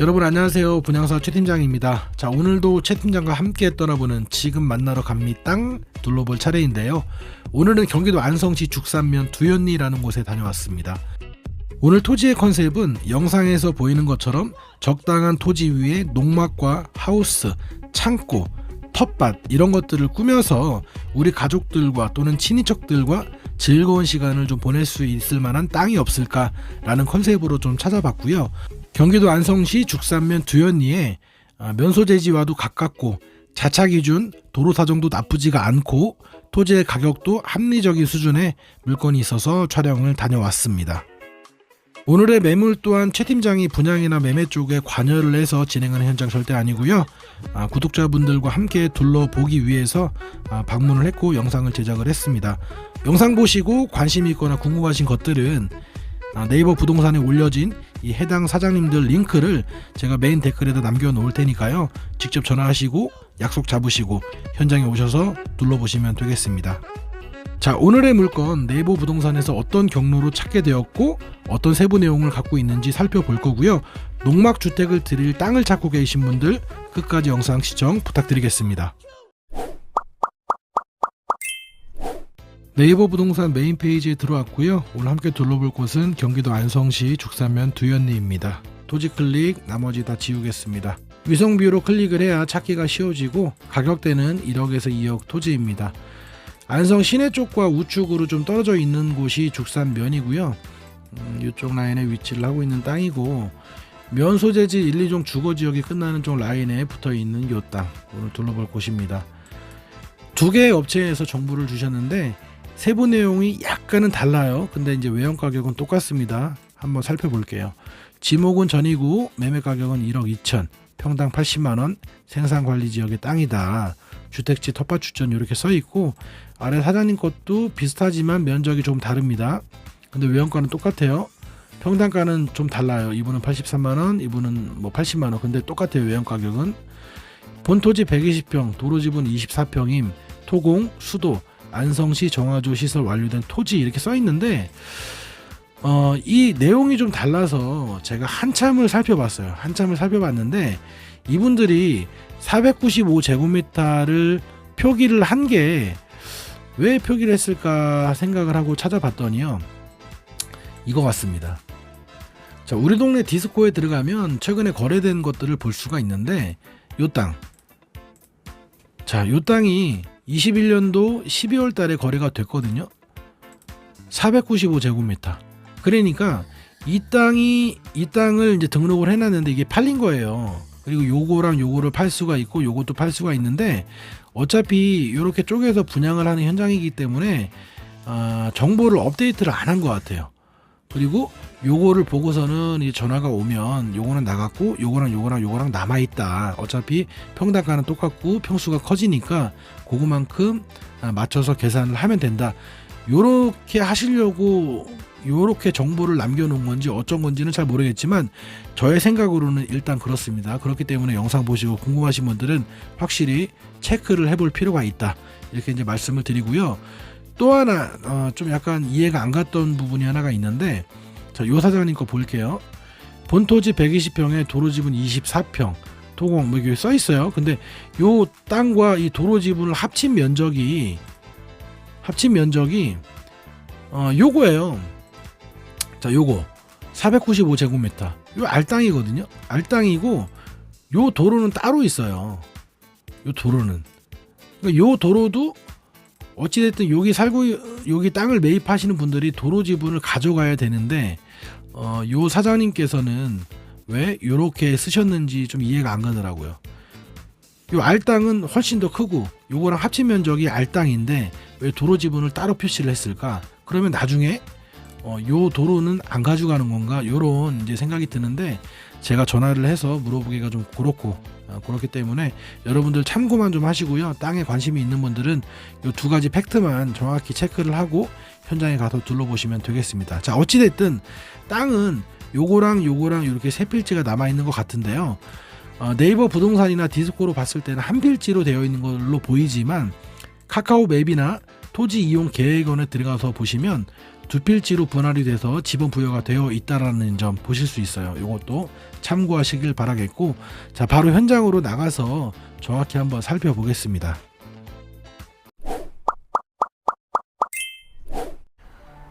여러분 안녕하세요. 분양사 최 팀장입니다. 자, 오늘도 최 팀장과 함께 떠나보는 지금 만나러 갑니다 둘러볼 차례인데요. 오늘은 경기도 안성시 죽산면 두현리라는 곳에 다녀왔습니다. 오늘 토지의 컨셉은 영상에서 보이는 것처럼 적당한 토지 위에 농막과 하우스, 창고, 텃밭 이런 것들을 꾸며서 우리 가족들과 또는 친인척들과 즐거운 시간을 좀 보낼 수 있을 만한 땅이 없을까라는 컨셉으로 좀 찾아봤고요. 경기도 안성시 죽산면 두현리에 면소재지와도 가깝고 자차 기준 도로 사정도 나쁘지가 않고 토지의 가격도 합리적인 수준의 물건이 있어서 촬영을 다녀왔습니다. 오늘의 매물 또한 최 팀장이 분양이나 매매 쪽에 관여를 해서 진행하는 현장 절대 아니고요. 구독자분들과 함께 둘러보기 위해서 방문을 했고 영상을 제작을 했습니다. 영상 보시고 관심이 있거나 궁금하신 것들은 네이버 부동산에 올려진 이 해당 사장님들 링크를 제가 메인 댓글에다 남겨 놓을 테니까요. 직접 전화하시고 약속 잡으시고 현장에 오셔서 둘러보시면 되겠습니다. 자, 오늘의 물건 네이버 부동산에서 어떤 경로로 찾게 되었고 어떤 세부 내용을 갖고 있는지 살펴볼 거고요. 농막주택을 드릴 땅을 찾고 계신 분들 끝까지 영상 시청 부탁드리겠습니다. 네이버 부동산 메인 페이지에 들어왔고요. 오늘 함께 둘러볼 곳은 경기도 안성시 죽산면 두현리입니다. 토지 클릭, 나머지 다 지우겠습니다. 위성뷰로 클릭을 해야 찾기가 쉬워지고 가격대는 1억에서 2억 토지입니다. 안성 시내 쪽과 우측으로 좀 떨어져 있는 곳이 죽산면이고요. 이쪽 라인에 위치를 하고 있는 땅이고 면 소재지 1, 2종 주거지역이 끝나는 쪽 라인에 붙어있는 이 땅 오늘 둘러볼 곳입니다. 두 개의 업체에서 정보를 주셨는데 세부 내용이 약간은 달라요. 근데 이제 외형 가격은 똑같습니다. 한번 살펴볼게요. 지목은 전이고 매매 가격은 1억 2천, 평당 80만원, 생산관리지역의 땅이다. 주택지 텃밭 추천 이렇게 써있고 아래 사장님 것도 비슷하지만 면적이 좀 다릅니다. 근데 외형가는 똑같아요. 평당가는 좀 달라요. 이분은 83만원, 이분은 뭐 80만원. 근데 똑같아요. 외형 가격은. 본토지 120평, 도로지분 24평임, 토공, 수도, 안성시 정화조 시설 완료된 토지 이렇게 써있는데 이 내용이 좀 달라서 제가 한참을 살펴봤어요. 한참을 살펴봤는데 이분들이 495제곱미터를 표기를 한 게 왜 표기를 했을까 생각을 하고 찾아봤더니요. 이거 같습니다. 자, 우리 동네 디스코에 들어가면 최근에 거래된 것들을 볼 수가 있는데 요 땅. 자, 요 땅이 21년도 12월 달에 거래가 됐거든요. 495제곱미터. 그러니까 이 땅을 이제 등록을 해놨는데 이게 팔린 거예요. 그리고 요거랑 요거를 팔 수가 있고 요것도 팔 수가 있는데 어차피 이렇게 쪼개서 분양을 하는 현장이기 때문에 정보를 업데이트를 안 한 것 같아요. 그리고 요거를 보고서는 이제 전화가 오면 요거는 나갔고 요거랑 남아있다. 어차피 평당가는 똑같고 평수가 커지니까 그거만큼 맞춰서 계산을 하면 된다. 요렇게 하시려고 요렇게 정보를 남겨놓은 건지 어쩐 건지는 잘 모르겠지만 저의 생각으로는 일단 그렇습니다. 그렇기 때문에 영상 보시고 궁금하신 분들은 확실히 체크를 해볼 필요가 있다. 이렇게 이제 말씀을 드리고요. 또 하나 좀 약간 이해가 안 갔던 부분이 하나가 있는데 자, 요 사장님 거 볼게요. 본토지 120평에 도로지분 24평, 토공 뭐 이게 써 있어요. 근데 요 땅과 이 도로지분을 합친 면적이 요거예요. 자, 요거 495제곱미터. 요 알땅이거든요. 알땅이고 요 도로는 따로 있어요. 요 도로는. 그러니까 요 도로도 어찌됐든 여기 땅을 매입하시는 분들이 도로 지분을 가져가야 되는데 요 사장님께서는 왜 요렇게 쓰셨는지 좀 이해가 안 가더라고요. 요 알땅은 훨씬 더 크고 요거랑 합친 면적이 알땅인데 왜 도로 지분을 따로 표시를 했을까? 그러면 나중에 요 도로는 안 가져가는 건가? 요런 이제 생각이 드는데 제가 전화를 해서 물어보기가 좀 그렇기 때문에 여러분들 참고만 좀 하시고요. 땅에 관심이 있는 분들은 요 두 가지 팩트만 정확히 체크를 하고 현장에 가서 둘러보시면 되겠습니다. 자, 어찌됐든 땅은 요거랑 이렇게 세 필지가 남아있는 것 같은데요. 네이버 부동산이나 디스코로 봤을 때는 한 필지로 되어 있는 걸로 보이지만 카카오 맵이나 토지 이용 계획원에 들어가서 보시면 두 필지로 분할이 돼서 지분 부여가 되어 있다라는 점 보실 수 있어요. 이것도 참고하시길 바라겠고, 자, 바로 현장으로 나가서 정확히 한번 살펴보겠습니다.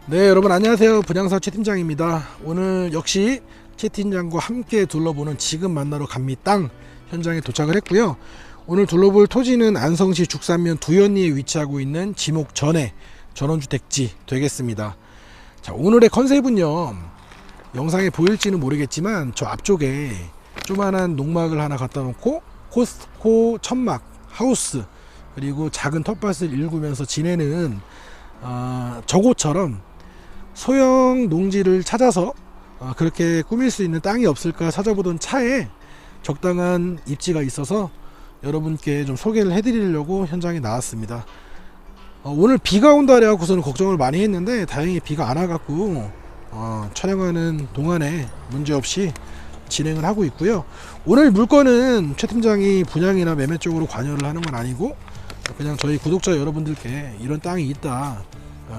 네, 여러분 안녕하세요. 분양사 최 팀장입니다. 오늘 역시 최 팀장과 함께 둘러보는 지금 만나러 갑니다 현장에 도착을 했고요. 오늘 둘러볼 토지는 안성시 죽산면 두연리에 위치하고 있는 지목 전의 전원주택지 되겠습니다. 자, 오늘의 컨셉은요, 영상에 보일지는 모르겠지만 저 앞쪽에 조만한 농막을 하나 갖다 놓고 코스트코 천막 하우스 그리고 작은 텃밭을 일구면서 지내는 저곳처럼 소형 농지를 찾아서 그렇게 꾸밀 수 있는 땅이 없을까 찾아보던 차에 적당한 입지가 있어서 여러분께 좀 소개를 해드리려고 현장에 나왔습니다. 오늘 비가 온다 그래갖고서는 걱정을 많이 했는데 다행히 비가 안 와갖고 촬영하는 동안에 문제없이 진행을 하고 있고요. 오늘 물건은 최 팀장이 분양이나 매매 쪽으로 관여를 하는 건 아니고 그냥 저희 구독자 여러분들께 이런 땅이 있다,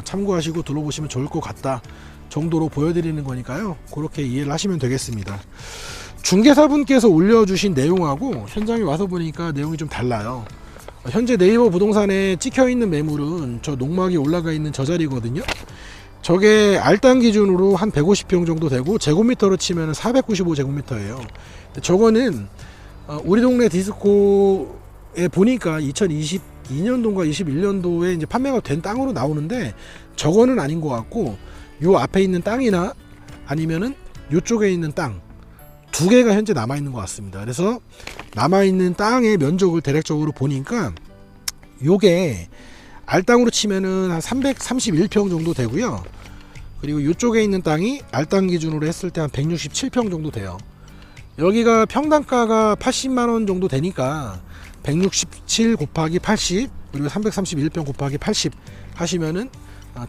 참고하시고 둘러보시면 좋을 것 같다 정도로 보여드리는 거니까요. 그렇게 이해를 하시면 되겠습니다. 중개사분께서 올려주신 내용하고 현장에 와서 보니까 내용이 좀 달라요. 현재 네이버 부동산에 찍혀있는 매물은 저 농막이 올라가 있는 저 자리거든요. 저게 알땅 기준으로 한 150평 정도 되고 제곱미터로 치면 495제곱미터예요. 저거는 우리 동네 디스코에 보니까 2022년도인가 21년도에 이제 판매가 된 땅으로 나오는데 저거는 아닌 것 같고, 요 앞에 있는 땅이나 아니면은 요쪽에 있는 땅 두 개가 현재 남아있는 것 같습니다. 그래서 남아있는 땅의 면적을 대략적으로 보니까 요게 알땅으로 치면은 한 331평 정도 되고요. 그리고 이쪽에 있는 땅이 알땅 기준으로 했을 때 한 167평 정도 돼요. 여기가 평당가가 80만원 정도 되니까 167 곱하기 80 그리고 331평 곱하기 80 하시면은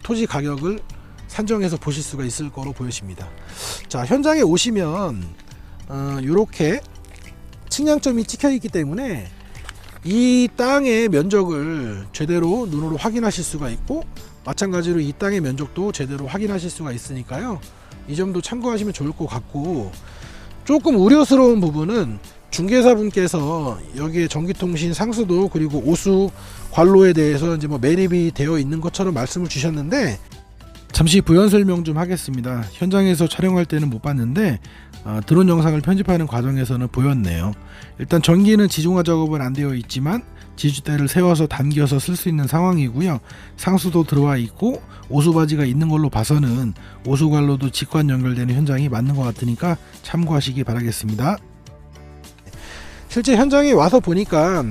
토지 가격을 산정해서 보실 수가 있을 거로 보여집니다. 자, 현장에 오시면 이렇게 측량점이 찍혀 있기 때문에 이 땅의 면적을 제대로 눈으로 확인하실 수가 있고, 마찬가지로 이 땅의 면적도 제대로 확인하실 수가 있으니까요. 이 점도 참고하시면 좋을 것 같고, 조금 우려스러운 부분은 중개사분께서 여기에 전기통신 상수도 그리고 오수 관로에 대해서 이제 뭐 매립이 되어 있는 것처럼 말씀을 주셨는데, 잠시 부연 설명 좀 하겠습니다. 현장에서 촬영할 때는 못 봤는데 드론 영상을 편집하는 과정에서는 보였네요. 일단 전기는 지중화 작업은 안 되어 있지만 지주대를 세워서 당겨서 쓸 수 있는 상황이고요. 상수도 들어와 있고 오수바지가 있는 걸로 봐서는 오수관로도 직관 연결되는 현장이 맞는 것 같으니까 참고하시기 바라겠습니다. 실제 현장에 와서 보니까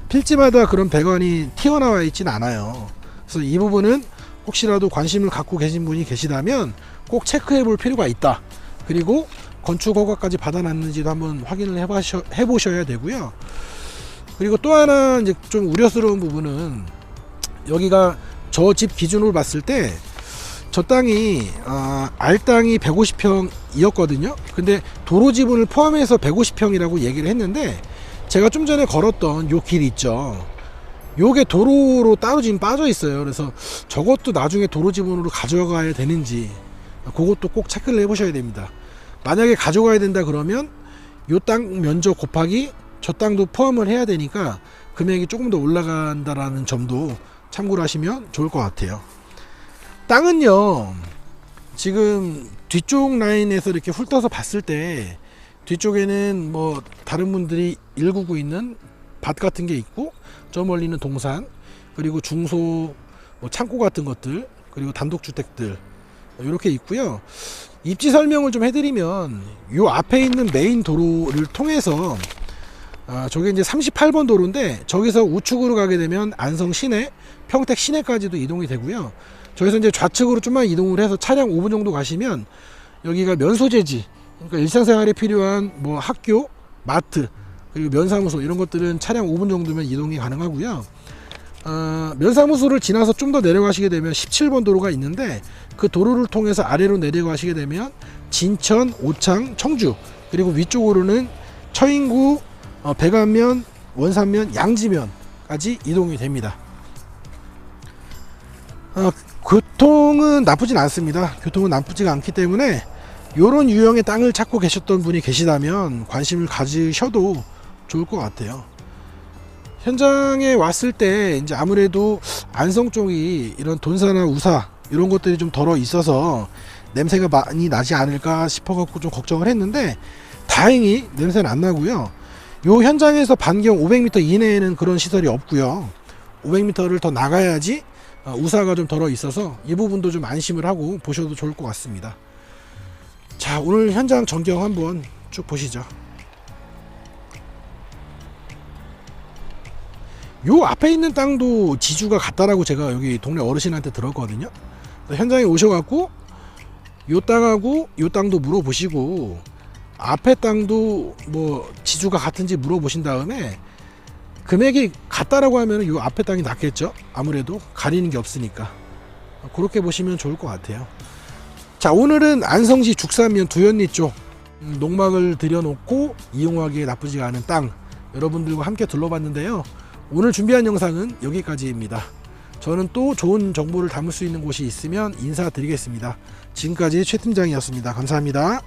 필지마다 그런 배관이 튀어나와 있진 않아요. 그래서 이 부분은 혹시라도 관심을 갖고 계신 분이 계시다면 꼭 체크해 볼 필요가 있다. 그리고 건축 허가까지 받아놨는지도 한번 확인을 해보셔야 되고요. 그리고 또 하나 이제 좀 우려스러운 부분은 여기가 저 집 기준으로 봤을 때 저 땅이 알땅이 150평이었거든요. 근데 도로 지분을 포함해서 150평이라고 얘기를 했는데, 제가 좀 전에 걸었던 요 길 있죠, 요게 도로로 따로 지금 빠져 있어요. 그래서 저것도 나중에 도로 지분으로 가져가야 되는지 그것도 꼭 체크를 해보셔야 됩니다. 만약에 가져가야 된다 그러면 요 땅 면적 곱하기 저 땅도 포함을 해야 되니까 금액이 조금 더 올라간다라는 점도 참고를 하시면 좋을 것 같아요. 땅은요, 지금 뒤쪽 라인에서 이렇게 훑어서 봤을 때 뒤쪽에는 뭐 다른 분들이 일구고 있는 밭 같은 게 있고, 저 멀리는 동산 그리고 중소 뭐 창고 같은 것들 그리고 단독주택들 이렇게 있고요. 입지 설명을 좀 해드리면 요 앞에 있는 메인 도로를 통해서 저게 이제 38번 도로인데, 저기서 우측으로 가게 되면 안성 시내, 평택 시내까지도 이동이 되고요. 저기서 이제 좌측으로 좀만 이동을 해서 차량 5분 정도 가시면 여기가 면소재지, 그러니까 일상생활에 필요한 뭐 학교, 마트 그리고 면사무소 이런 것들은 차량 5분 정도면 이동이 가능하고요. 면사무소를 지나서 좀 더 내려가시게 되면 17번 도로가 있는데, 그 도로를 통해서 아래로 내려가시게 되면 진천, 오창, 청주, 그리고 위쪽으로는 처인구, 백안면, 원산면, 양지면까지 이동이 됩니다. 교통은 나쁘진 않습니다. 교통은 나쁘지가 않기 때문에 요런 유형의 땅을 찾고 계셨던 분이 계시다면 관심을 가지셔도 좋을 것 같아요. 현장에 왔을 때 이제 아무래도 안성 쪽이 이런 돈사나 우사 이런 것들이 좀 덜어 있어서 냄새가 많이 나지 않을까 싶어 갖고 좀 걱정을 했는데 다행히 냄새는 안 나고요. 요 현장에서 반경 500m 이내에는 그런 시설이 없고요. 500m를 더 나가야지 우사가 좀 덜어 있어서 이 부분도 좀 안심을 하고 보셔도 좋을 것 같습니다. 자, 오늘 현장 전경 한번 쭉 보시죠. 요 앞에 있는 땅도 지주가 같다라고 제가 여기 동네 어르신한테 들었거든요. 현장에 오셔갖고 요 땅하고 요 땅도 물어보시고 앞에 땅도 뭐 지주가 같은지 물어보신 다음에 금액이 같다라고 하면 요 앞에 땅이 낫겠죠. 아무래도 가리는 게 없으니까 그렇게 보시면 좋을 것 같아요. 자, 오늘은 안성시 죽산면 두현리 쪽 농막을 들여놓고 이용하기에 나쁘지 않은 땅 여러분들과 함께 둘러봤는데요. 오늘 준비한 영상은 여기까지입니다. 저는 또 좋은 정보를 담을 수 있는 곳이 있으면 인사드리겠습니다. 지금까지 최 팀장이었습니다. 감사합니다.